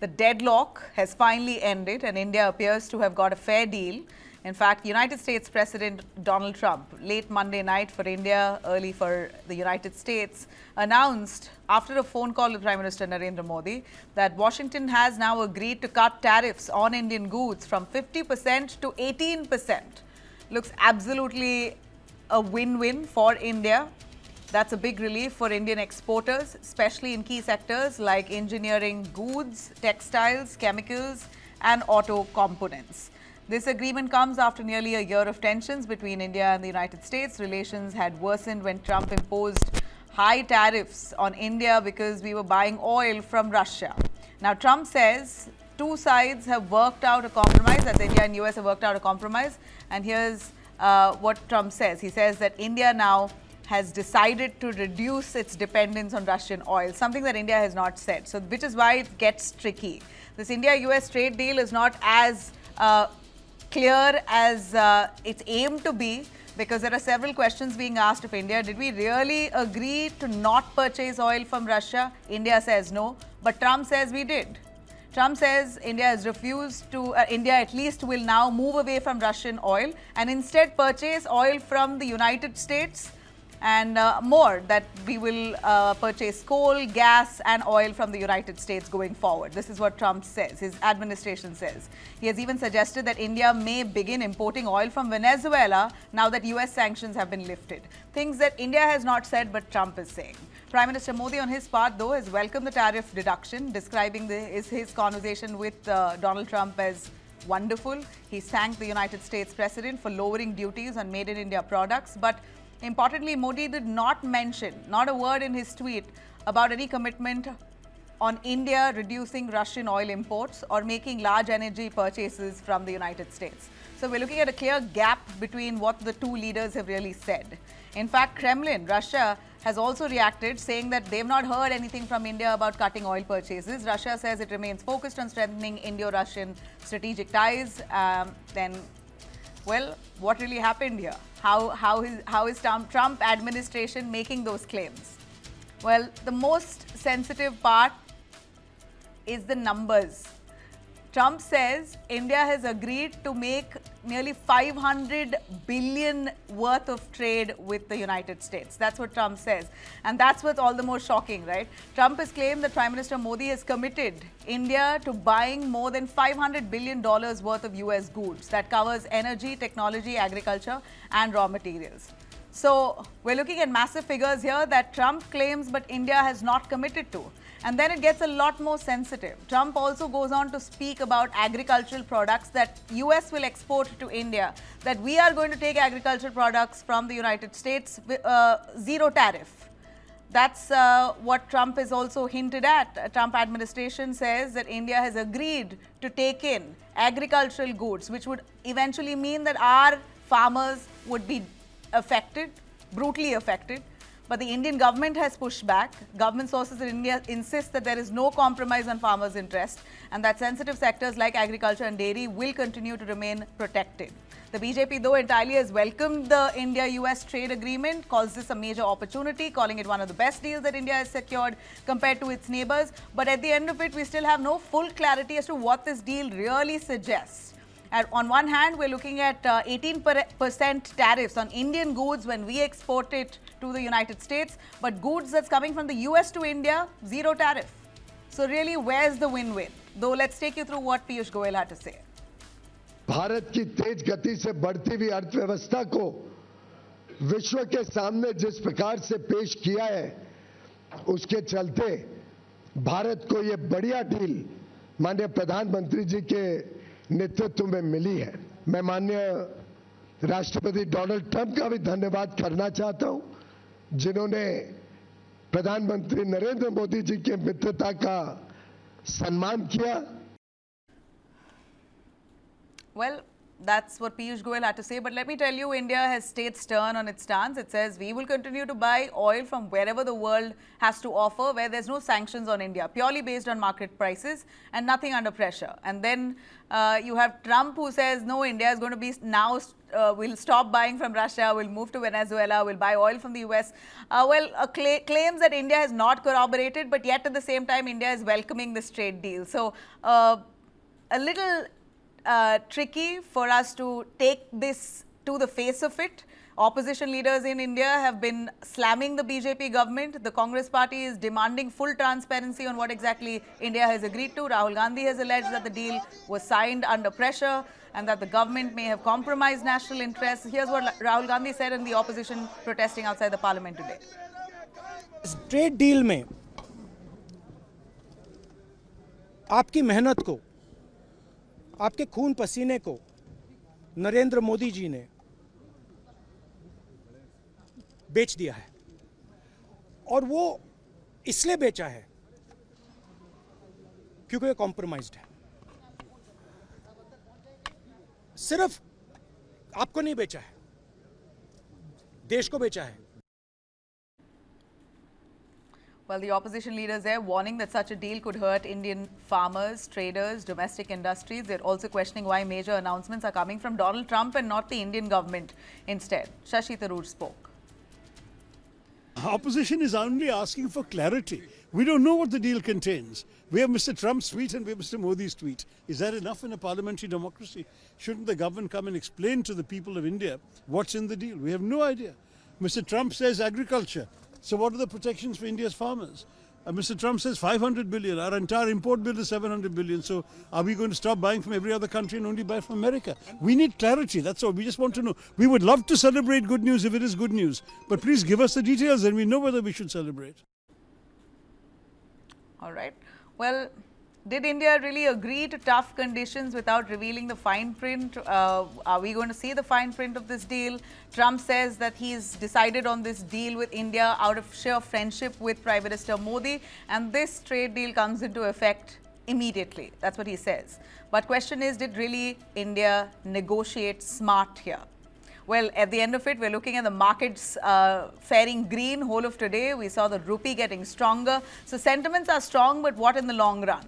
The deadlock has finally ended and India appears to have got a fair deal. In fact, United States President Donald Trump, late Monday night for India, early for the United States, announced after a phone call with Prime Minister Narendra Modi that Washington has now agreed to cut tariffs on Indian goods from 50% to 18%. Looks absolutely a win-win for India. That's a big relief for Indian exporters, especially in key sectors like engineering goods, textiles, chemicals, and auto components. This agreement comes after nearly a year of tensions between India and the United States. Relations had worsened when Trump imposed high tariffs on India because we were buying oil from Russia. Now, Trump says two sides have worked out a compromise, that's India and US have worked out a compromise. And here's what Trump says. He says that India now has decided to reduce its dependence on Russian oil, something that India has not said. So, which is why it gets tricky. This India-US trade deal is not as clear as it's aimed to be, because there are several questions being asked of India. Did we really agree to not purchase oil from Russia? India says no, but Trump says we did. Trump says India has refused to, India at least will now move away from Russian oil and instead purchase oil from the United States, and more, that we will purchase coal, gas and oil from the United States going forward. This is what Trump says, his administration says. He has even suggested that India may begin importing oil from Venezuela now that US sanctions have been lifted. Things that India has not said but Trump is saying. Prime Minister Modi on his part though has welcomed the tariff reduction, describing his conversation with Donald Trump as wonderful. He thanked the United States President for lowering duties on made in India products, but importantly, Modi did not mention, not a word in his tweet, about any commitment on India reducing Russian oil imports or making large energy purchases from the United States. So we're looking at a clear gap between what the two leaders have really said. In fact, Kremlin, Russia, has also reacted, saying that they've not heard anything from India about cutting oil purchases. Russia says it remains focused on strengthening Indo-Russian strategic ties. Well, what really happened here? How is Trump administration making those claims? Well, the most sensitive part is the numbers. Trump says India has agreed to make nearly 500 billion worth of trade with the United States. That's what Trump says. And that's what's all the more shocking, right? Trump has claimed that Prime Minister Modi has committed India to buying more than $500 billion worth of US goods. That covers energy, technology, agriculture, and raw materials. So we're looking at massive figures here that Trump claims but India has not committed to. And then it gets a lot more sensitive. Trump also goes on to speak about agricultural products that US will export to India, that we are going to take agricultural products from the United States with zero tariff. That's what Trump has also hinted at. Trump administration says that India has agreed to take in agricultural goods, which would eventually mean that our farmers would be affected, brutally affected. But the Indian government has pushed back. Government sources in India insist that there is no compromise on farmers' interest and that sensitive sectors like agriculture and dairy will continue to remain protected. The BJP, though, entirely has welcomed the India-US trade agreement, calls this a major opportunity, calling it one of the best deals that India has secured compared to its neighbors. But at the end of it, we still have no full clarity as to what this deal really suggests. On one hand, we're looking at 18% tariffs on Indian goods when we export it to the United States, but goods that's coming from the US to India, zero tariff. So really, where's the win-win? Though, let's take you through what Piyush Goyal had to say. Bharat की तेज गति से बढ़ती हुई अर्थव्यवस्था को विश्व के सामने जिस प्रकार से पेश किया है, उसके चलते भारत को ये बढ़िया डील माननीय प्रधानमंत्री जी के नेतृत्व में मिली है। मैं माननीय राष्ट्रपति डोनाल्ड ट्रंप का भी धन्यवाद करना चाहता हूं, जिन्होंने प्रधानमंत्री नरेंद्र मोदी जी के मित्रता का सम्मान किया। Well, That's what Piyush Goyal had to say. But let me tell you, India has stayed stern on its stance. It says we will continue to buy oil from wherever the world has to offer, where there's no sanctions on India, purely based on market prices and nothing under pressure. And then you have Trump, who says, no, India is going to be now, we'll stop buying from Russia, we'll move to Venezuela, we'll buy oil from the US. Claims that India has not corroborated, but yet at the same time, India is welcoming this trade deal. So a little tricky for us to take this to the face of it. Opposition leaders in India have been slamming the BJP government. The Congress party is demanding full transparency on what exactly India has agreed to. Rahul Gandhi has alleged that the deal was signed under pressure and that the government may have compromised national interests. Here's what Rahul Gandhi said in the opposition protesting outside the parliament today. इस trade deal में आपकी मेहनत को, आपके खून पसीने को नरेंद्र मोदी जी ने बेच दिया है, और वो इसलिए बेचा है क्योंकि ये कॉम्प्रोमाइज्ड है। सिर्फ आपको नहीं बेचा है, देश को बेचा है। Well, the opposition leaders there warning that such a deal could hurt Indian farmers, traders, domestic industries. They're also questioning why major announcements are coming from Donald Trump and not the Indian government instead. Shashi Tharoor spoke. Opposition is only asking for clarity. We don't know what the deal contains. We have Mr. Trump's tweet and we have Mr. Modi's tweet. Is that enough in a parliamentary democracy? Shouldn't the government come and explain to the people of India what's in the deal? We have no idea. Mr. Trump says agriculture. So what are the protections for India's farmers? Mr. Trump says 500 billion. Our entire import bill is 700 billion. So are we going to stop buying from every other country and only buy from America? We need clarity. That's all. We just want to know. We would love to celebrate good news if it is good news. But please give us the details and we know whether we should celebrate. All right. Well, did India really agree to tough conditions without revealing the fine print? Are we going to see the fine print of this deal? Trump says that he's decided on this deal with India out of sheer friendship with Prime Minister Modi, and this trade deal comes into effect immediately. That's what he says. But question is, did really India negotiate smart here? Well, at the end of it, we're looking at the markets faring green whole of today. We saw the rupee getting stronger. So sentiments are strong, but what in the long run?